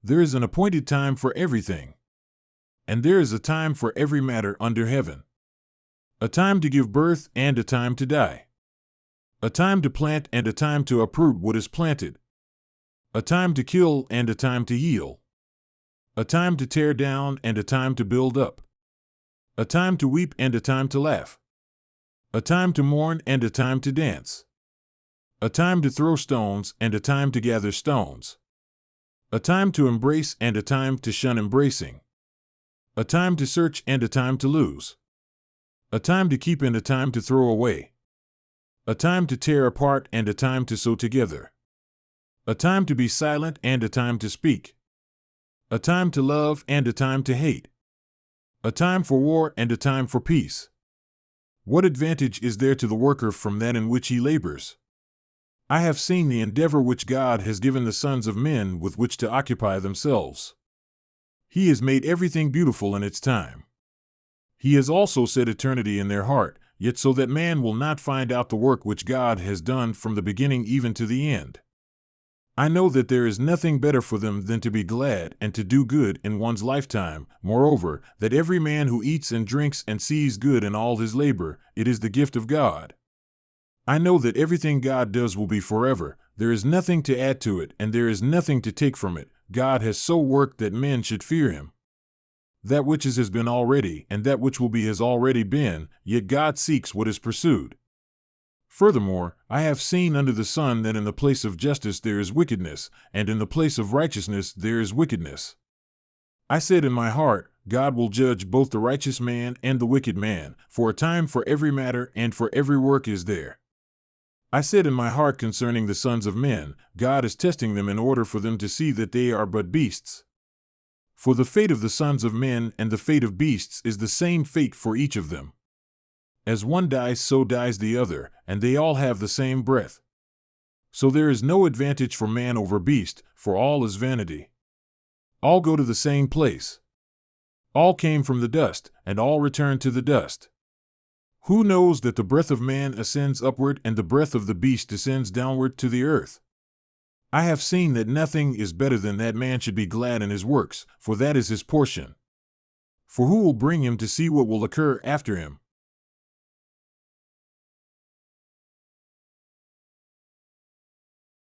There is an appointed time for everything, and there is a time for every matter under heaven. A time to give birth and a time to die. A time to plant and a time to uproot what is planted. A time to kill and a time to heal. A time to tear down and a time to build up. A time to weep and a time to laugh. A time to mourn and a time to dance. A time to throw stones and a time to gather stones. A time to embrace and a time to shun embracing. A time to search and a time to lose. A time to keep and a time to throw away. A time to tear apart and a time to sew together. A time to be silent and a time to speak. A time to love and a time to hate. A time for war and a time for peace. What advantage is there to the worker from that in which he labors? I have seen the endeavor which God has given the sons of men with which to occupy themselves. He has made everything beautiful in its time. He has also set eternity in their heart, yet so that man will not find out the work which God has done from the beginning even to the end. I know that there is nothing better for them than to be glad and to do good in one's lifetime. Moreover, that every man who eats and drinks and sees good in all his labor, it is the gift of God. I know that everything God does will be forever. There is nothing to add to it, and there is nothing to take from it. God has so worked that men should fear him. That which is has been already, and that which will be has already been, yet God seeks what is pursued. Furthermore, I have seen under the sun that in the place of justice there is wickedness, and in the place of righteousness there is wickedness. I said in my heart, God will judge both the righteous man and the wicked man, for a time for every matter and for every work is there. I said in my heart concerning the sons of men, God is testing them in order for them to see that they are but beasts. For the fate of the sons of men and the fate of beasts is the same fate for each of them. As one dies, so dies the other, and they all have the same breath. So there is no advantage for man over beast, for all is vanity. All go to the same place. All came from the dust, and all return to the dust. Who knows that the breath of man ascends upward and the breath of the beast descends downward to the earth? I have seen that nothing is better than that man should be glad in his works, for that is his portion. For who will bring him to see what will occur after him?